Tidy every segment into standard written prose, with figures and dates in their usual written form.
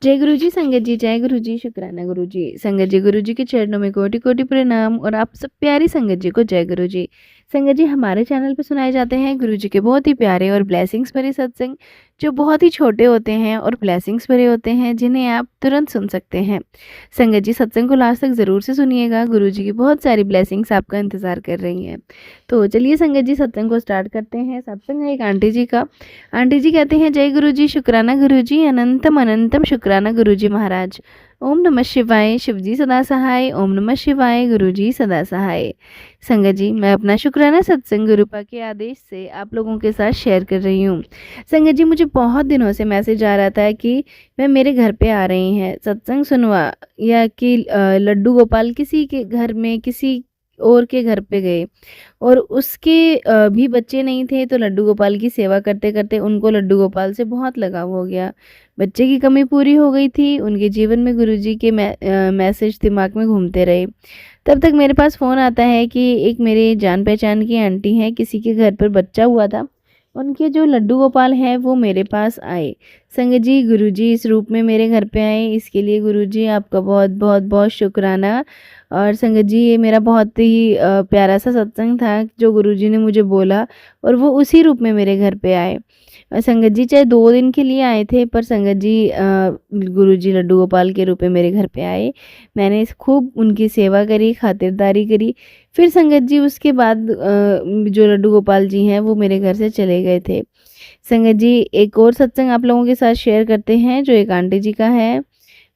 जय गुरु जी संगत जी, जय गुरु जी, शुक्राना गुरु जी। संगत जी, गुरु जी के चरणों में कोटि कोटि प्रणाम और आप सब प्यारी संगत जी को जय गुरु जी। संगत जी, हमारे चैनल पे सुनाए जाते हैं गुरु जी के बहुत ही प्यारे और ब्लेसिंग्स भरे सत्संग, जो बहुत ही छोटे होते हैं और ब्लेसिंग्स भरे होते हैं, जिन्हें आप तुरंत सुन सकते हैं। संगत जी, सत्संग को लास्ट तक ज़रूर से सुनिएगा, गुरु जी की बहुत सारी ब्लेसिंग्स आपका इंतज़ार कर रही हैं। तो चलिए संगत जी, सत्संग को स्टार्ट करते हैं। सत्संग है एक आंटी जी का। आंटी जी कहते हैं, जय गुरु जी, शुक्राना गुरु जी, अनंतम अनंतम शुक्राना गुरु जी महाराज। ओम नमः शिवाय, शिव जी सदा सहाय। ओम नमः शिवाय, गुरु जी सदा सहाय। संगत जी, मैं अपना शुक्राना सत्संग गुरुपा के आदेश से आप लोगों के साथ शेयर कर रही हूँ। संगत जी, मुझे बहुत दिनों से मैसेज आ रहा था कि मैं मेरे घर पे आ रही हैं सत्संग सुनवा, या कि लड्डू गोपाल किसी के घर में किसी और के घर पे गए और उसके भी बच्चे नहीं थे, तो लड्डू गोपाल की सेवा करते करते उनको लड्डू गोपाल से बहुत लगाव हो गया। बच्चे की कमी पूरी हो गई थी, उनके जीवन में गुरुजी के मैसेज दिमाग में घूमते रहे। तब तक मेरे पास फ़ोन आता है कि एक मेरे जान पहचान की आंटी हैं, किसी के घर पर बच्चा हुआ था, उनके जो लड्डू गोपाल हैं वो मेरे पास आए। संगत जी, गुरुजी इस रूप में मेरे घर पे आए, इसके लिए गुरुजी आपका बहुत बहुत बहुत शुक्राना। और संगत जी, ये मेरा बहुत ही प्यारा सा सत्संग था जो गुरुजी ने मुझे बोला, और वो उसी रूप में मेरे घर पे आए। संगत जी चाहे 2 दिन के लिए आए थे, पर संगत जी गुरुजी लड्डू गोपाल के रूप में मेरे घर पे आए। मैंने खूब उनकी सेवा करी, खातिरदारी करी। फिर संगत जी उसके बाद जो लड्डू गोपाल जी हैं वो मेरे घर से चले गए थे। संगत जी, एक और सत्संग आप लोगों के साथ शेयर करते हैं जो एक आंटी जी का है।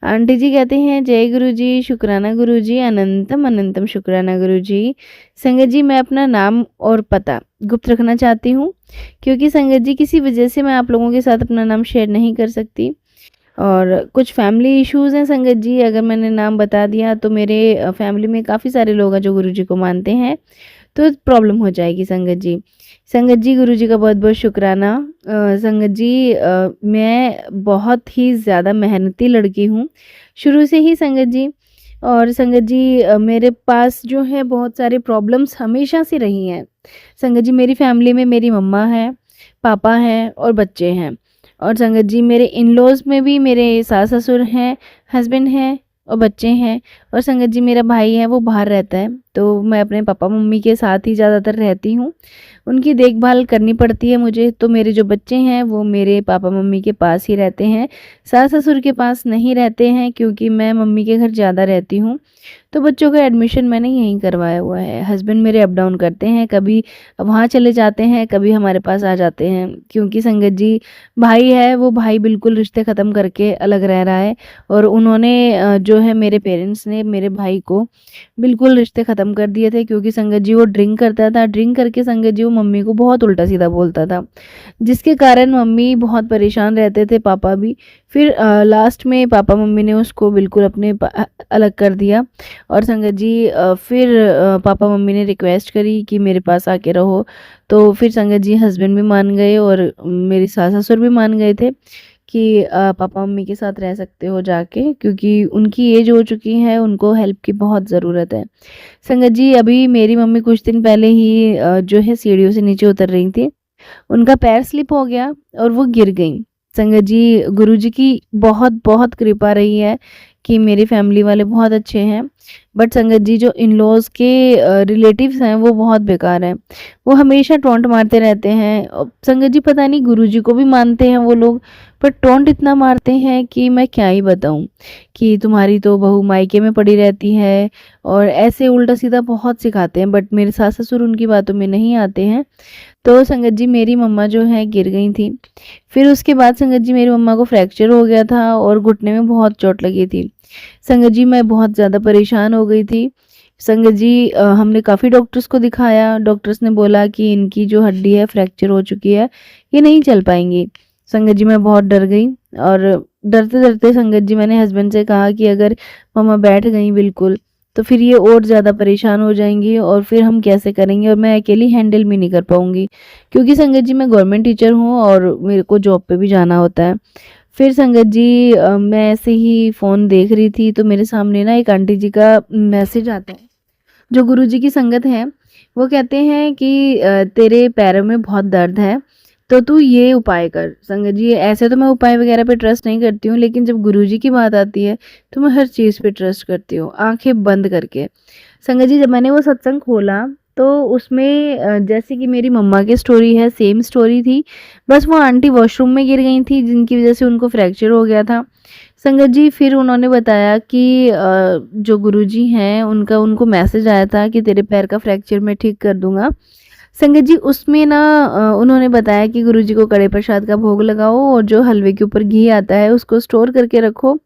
आंटी जी कहते हैं, जय गुरु जी, शुक्राना गुरु जी, अनंतम अनंतम शुक्राना गुरु जी। संगत जी, मैं अपना नाम और पता गुप्त रखना चाहती हूँ, क्योंकि संगत जी किसी वजह से मैं आप लोगों के साथ अपना नाम शेयर नहीं कर सकती, और कुछ फैमिली इश्यूज़ हैं संगत जी। अगर मैंने नाम बता दिया तो मेरे फैमिली में काफ़ी सारे लोग हैं जो गुरु जी को मानते हैं, तो प्रॉब्लम हो जाएगी संगत जी। संगत जी, गुरु जी का बहुत बहुत शुक्राना। संगत जी, मैं बहुत ही ज़्यादा मेहनती लड़की हूँ शुरू से ही संगत जी। और संगत जी, मेरे पास जो है बहुत सारे प्रॉब्लम्स हमेशा से रही हैं। संगत जी, मेरी फैमिली में मेरी मम्मा है, पापा हैं और बच्चे हैं। और संगत जी, मेरे इन लॉज़ में भी मेरे सास ससुर हैं, हस्बैंड हैं और बच्चे हैं। और संगत जी, मेरा भाई है, वो बाहर रहता है, तो मैं अपने पापा मम्मी के साथ ही ज़्यादातर रहती हूँ। उनकी देखभाल करनी पड़ती है मुझे, तो मेरे जो बच्चे हैं वो मेरे पापा मम्मी के पास ही रहते हैं, सास ससुर के पास नहीं रहते हैं, क्योंकि मैं मम्मी के घर ज़्यादा रहती हूँ। तो बच्चों का एडमिशन मैंने यहीं करवाया हुआ है। हस्बैंड मेरे अप डाउन करते हैं, कभी वहाँ चले जाते हैं, कभी हमारे पास आ जाते हैं, क्योंकि संगत जी भाई है, वो भाई बिल्कुल रिश्ते ख़त्म करके अलग रह रहा है। और उन्होंने जो है मेरे पेरेंट्स ने मेरे भाई को बिल्कुल रिश्ते ख़त्म कर दिए थे, क्योंकि संगत जी वो ड्रिंक करता था। ड्रिंक करके संगत जी वो मम्मी को बहुत उल्टा सीधा बोलता था, जिसके कारण मम्मी बहुत परेशान रहते थे, पापा भी। फिर लास्ट में पापा मम्मी ने उसको बिल्कुल अपने अलग कर दिया। और संगत जी फिर पापा मम्मी ने रिक्वेस्ट करी कि मेरे पास आके रहो, तो फिर संगत जी हस्बैंड भी मान गए और मेरी सास ससुर भी मान गए थे कि पापा मम्मी के साथ रह सकते हो जाके, क्योंकि उनकी एज हो चुकी है, उनको हेल्प की बहुत ज़रूरत है। संगत जी, अभी मेरी मम्मी कुछ दिन पहले ही जो है सीढ़ियों से नीचे उतर रही थी, उनका पैर स्लिप हो गया और वो गिर गईं। संगत जी, गुरुजी की बहुत बहुत कृपा रही है कि मेरी फैमिली वाले बहुत अच्छे हैं, बट संगत जी जो इन-लॉज़ के रिलेटिव्स हैं वो बहुत बेकार हैं। वो हमेशा टॉन्ट मारते रहते हैं। संगत जी, पता नहीं गुरुजी को भी मानते हैं वो लोग, पर टॉन्ट इतना मारते हैं कि मैं क्या ही बताऊँ, कि तुम्हारी तो बहू मायके में पड़ी रहती है, और ऐसे उल्टा-सीधा बहुत सिखाते हैं, बट मेरे सास-ससुर उनकी बातों में नहीं आते हैं। तो संगत जी, मेरी मम्मा जो है गिर गई थी। फिर उसके बाद संगत जी मेरी मम्मा को फ्रैक्चर हो गया था और घुटने में बहुत चोट लगी थी। संगत जी, मैं बहुत ज़्यादा परेशान हो गई थी। संगत जी, हमने काफ़ी डॉक्टर्स को दिखाया, डॉक्टर्स ने बोला कि इनकी जो हड्डी है फ्रैक्चर हो चुकी है, ये नहीं चल पाएँगी। संगत जी, मैं बहुत डर गई, और डरते-डरते संगत जी मैंने हस्बैंड से कहा कि अगर मम्मा बैठ गईं बिल्कुल, तो फिर ये और ज़्यादा परेशान हो जाएँगी, और फिर हम कैसे करेंगे, और मैं अकेली हैंडल भी नहीं कर पाऊँगी, क्योंकि संगत जी मैं गवर्नमेंट टीचर हूँ और मेरे को जॉब पे भी जाना होता है। फिर संगत जी मैं ऐसे ही फ़ोन देख रही थी, तो मेरे सामने ना एक आंटी जी का मैसेज आता है, जो गुरुजी की संगत हैं। वो कहते हैं कि तेरे पैरों में बहुत दर्द है, तो तू ये उपाय कर। संगत जी ऐसे तो मैं उपाय वगैरह पे ट्रस्ट नहीं करती हूँ, लेकिन जब गुरुजी की बात आती है तो मैं हर चीज़ पे ट्रस्ट करती हूँ, आंखें बंद करके। संगत जी जब मैंने वो सत्संग खोला तो उसमें जैसे कि मेरी मम्मा की स्टोरी है, सेम स्टोरी थी। बस वो आंटी वॉशरूम में गिर गई थी, जिनकी वजह से उनको फ्रैक्चर हो गया था। संगत जी फिर उन्होंने बताया कि जो गुरुजी हैं उनका उनको मैसेज आया था कि तेरे पैर का फ्रैक्चर मैं ठीक कर दूंगा। संगत जी उसमें ना उन्होंने बताया कि गुरुजी को कड़े प्रसाद का भोग लगाओ और जो हलवे के ऊपर घी आता है उसको स्टोर करके रखो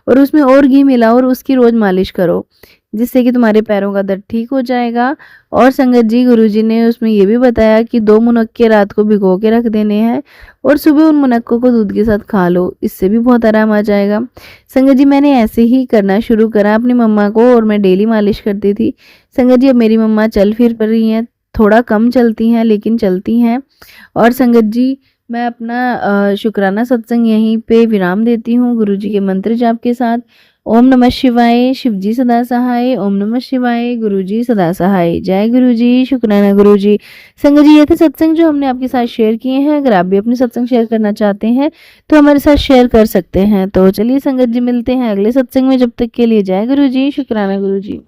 और उसमें और घी मिलाओ और उसकी रोज़ मालिश करो, जिससे कि तुम्हारे पैरों का दर्द ठीक हो जाएगा। और संगत जी गुरुजी ने उसमें ये भी बताया कि 2 मुनक्के रात को भिगो के रख देने हैं और सुबह उन मुनक्कों को दूध के साथ खा लो, इससे भी बहुत आराम आ जाएगा। संगत जी मैंने ऐसे ही करना शुरू करा अपनी मम्मा को और मैं डेली मालिश करती थी। संगत जी अब मेरी मम्मा चल फिर पा रही हैं, थोड़ा कम चलती हैं लेकिन चलती हैं। और संगत जी मैं अपना शुक्राना सत्संग यहीं पे विराम देती हूँ गुरुजी के मंत्र जाप के साथ। ओम नमः शिवाय, शिवजी सदा सहाय। ओम नमः शिवाय, गुरुजी सदा सहाय। जय गुरुजी, शुक्राना गुरुजी। संगत जी ये थे सत्संग जो हमने आपके साथ शेयर किए हैं। अगर आप भी अपने सत्संग शेयर करना चाहते हैं तो हमारे साथ शेयर कर सकते हैं। तो चलिए संगत जी मिलते हैं अगले सत्संग में, जब तक के लिए जय गुरुजी, शुक्राना गुरुजी।